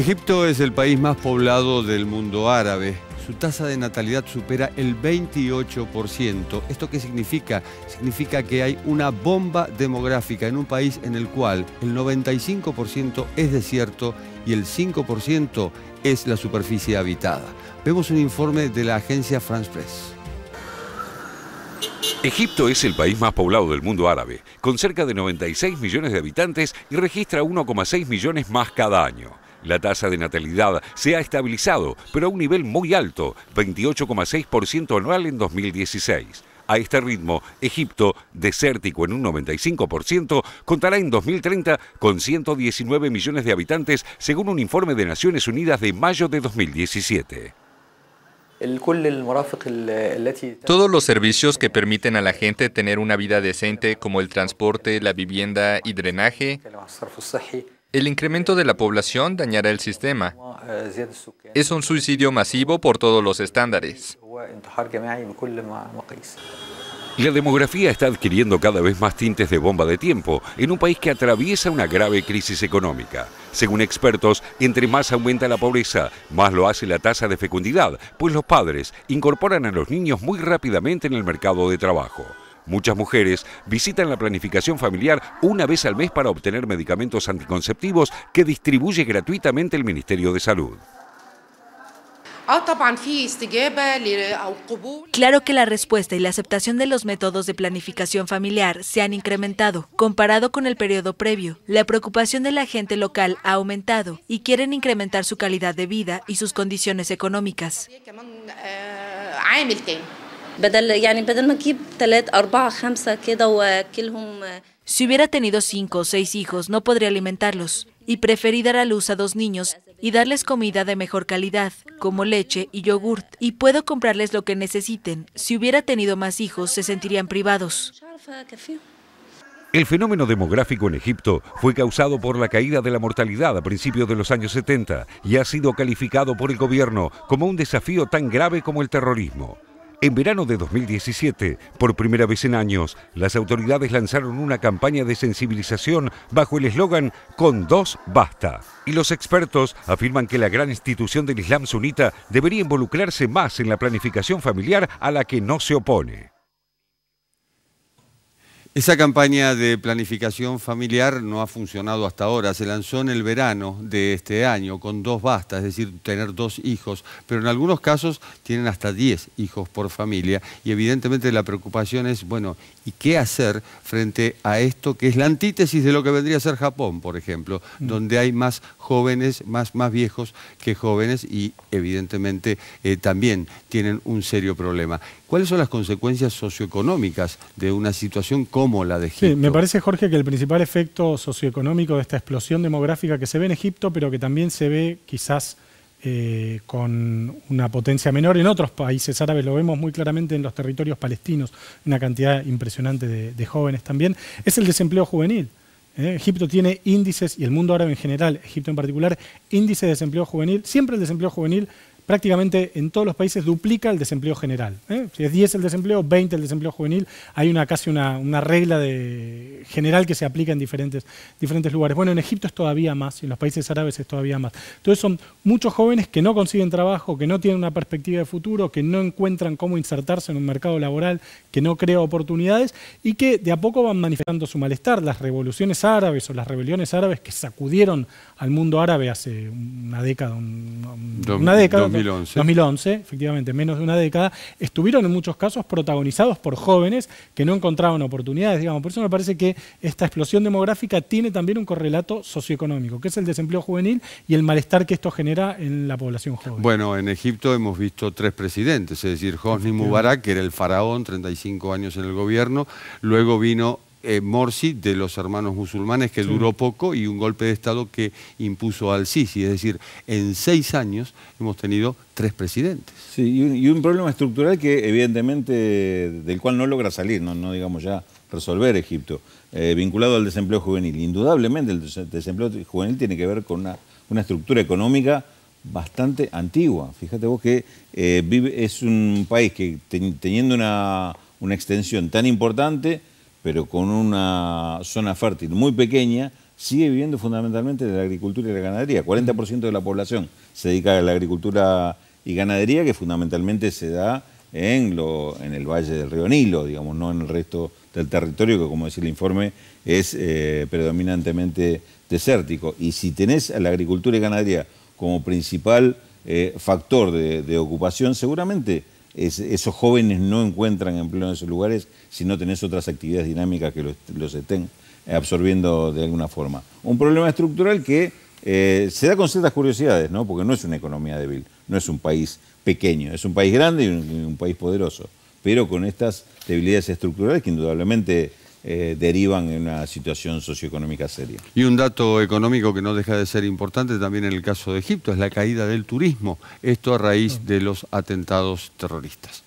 Egipto es el país más poblado del mundo árabe. Su tasa de natalidad supera el 28%. ¿Esto qué significa? Significa que hay una bomba demográfica en un país en el cual el 95% es desierto y el 5% es la superficie habitada. Vemos un informe de la agencia France Press. Egipto es el país más poblado del mundo árabe, con cerca de 96 millones de habitantes y registra 1,6 millones más cada año. La tasa de natalidad se ha estabilizado, pero a un nivel muy alto, 28,6% anual en 2016. A este ritmo, Egipto, desértico en un 95%, contará en 2030 con 119 millones de habitantes, según un informe de Naciones Unidas de mayo de 2017. Todos los servicios que permiten a la gente tener una vida decente, como el transporte, la vivienda y drenaje, el incremento de la población dañará el sistema. Es un suicidio masivo por todos los estándares. La demografía está adquiriendo cada vez más tintes de bomba de tiempo en un país que atraviesa una grave crisis económica. Según expertos, entre más aumenta la pobreza, más lo hace la tasa de fecundidad, pues los padres incorporan a los niños muy rápidamente en el mercado de trabajo. Muchas mujeres visitan la planificación familiar una vez al mes para obtener medicamentos anticonceptivos que distribuye gratuitamente el Ministerio de Salud. Claro que la respuesta y la aceptación de los métodos de planificación familiar se han incrementado, comparado con el periodo previo. La preocupación de la gente local ha aumentado y quieren incrementar su calidad de vida y sus condiciones económicas. Si hubiera tenido 5 o 6 hijos, no podría alimentarlos y preferí dar a luz a 2 niños y darles comida de mejor calidad, como leche y yogurt, y puedo comprarles lo que necesiten. Si hubiera tenido más hijos, se sentirían privados. El fenómeno demográfico en Egipto fue causado por la caída de la mortalidad a principios de los años 70 y ha sido calificado por el gobierno como un desafío tan grave como el terrorismo. En verano de 2017, por primera vez en años, las autoridades lanzaron una campaña de sensibilización bajo el eslogan «Con 2 basta». Y los expertos afirman que la gran institución del Islam sunita debería involucrarse más en la planificación familiar a la que no se opone. Esa campaña de planificación familiar no ha funcionado hasta ahora. Se lanzó en el verano de este año con 2 basta, es decir, tener 2 hijos. Pero en algunos casos tienen hasta 10 hijos por familia. Y evidentemente la preocupación es, bueno, ¿y qué hacer frente a esto que es la antítesis de lo que vendría a ser Japón, por ejemplo? Donde hay más jóvenes, más viejos que jóvenes y evidentemente también tienen un serio problema. ¿Cuáles son las consecuencias socioeconómicas de una situación como la de Egipto? Sí, me parece, Jorge, que el principal efecto socioeconómico de esta explosión demográfica que se ve en Egipto, pero que también se ve quizás con una potencia menor en otros países árabes, lo vemos muy claramente en los territorios palestinos, una cantidad impresionante de jóvenes también, es el desempleo juvenil. Egipto tiene índices, y el mundo árabe en general, Egipto en particular, índice de desempleo juvenil, siempre el desempleo juvenil prácticamente en todos los países duplica el desempleo general. Si es 10 el desempleo, 20 el desempleo juvenil, hay casi una regla general que se aplica en diferentes lugares. Bueno, en Egipto es todavía más, y en los países árabes es todavía más. Entonces son muchos jóvenes que no consiguen trabajo, que no tienen una perspectiva de futuro, que no encuentran cómo insertarse en un mercado laboral, que no crea oportunidades y que de a poco van manifestando su malestar. Las revoluciones árabes o las rebeliones árabes que sacudieron al mundo árabe hace una década, 2011, efectivamente, menos de una década, estuvieron en muchos casos protagonizados por jóvenes que no encontraban oportunidades, digamos. Por eso me parece que esta explosión demográfica tiene también un correlato socioeconómico, que es el desempleo juvenil y el malestar que esto genera en la población joven. Bueno, en Egipto hemos visto 3 presidentes, es decir, Hosni Mubarak, que era el faraón, 35 años en el gobierno, luego vino Morsi, de los hermanos musulmanes, que duró poco, y un golpe de Estado que impuso al Sisi. Es decir, en 6 años hemos tenido 3 presidentes. Sí, y un problema estructural que evidentemente del cual no logra salir, no digamos ya resolver Egipto, vinculado al desempleo juvenil. Indudablemente el desempleo juvenil tiene que ver con una estructura económica bastante antigua. Fíjate vos que es un país que teniendo una extensión tan importante, pero con una zona fértil muy pequeña, sigue viviendo fundamentalmente de la agricultura y la ganadería. 40% de la población se dedica a la agricultura y ganadería, que fundamentalmente se da en el valle del río Nilo, digamos, no en el resto del territorio, que como decía el informe, es predominantemente desértico. Y si tenés a la agricultura y ganadería como principal factor de ocupación, seguramente esos jóvenes no encuentran empleo en esos lugares si no tenés otras actividades dinámicas que los estén absorbiendo de alguna forma. Un problema estructural que se da con ciertas curiosidades, ¿no? Porque no es una economía débil, no es un país pequeño, es un país grande y un país poderoso, pero con estas debilidades estructurales que indudablemente derivan en una situación socioeconómica seria. Y un dato económico que no deja de ser importante también en el caso de Egipto es la caída del turismo, esto a raíz de los atentados terroristas.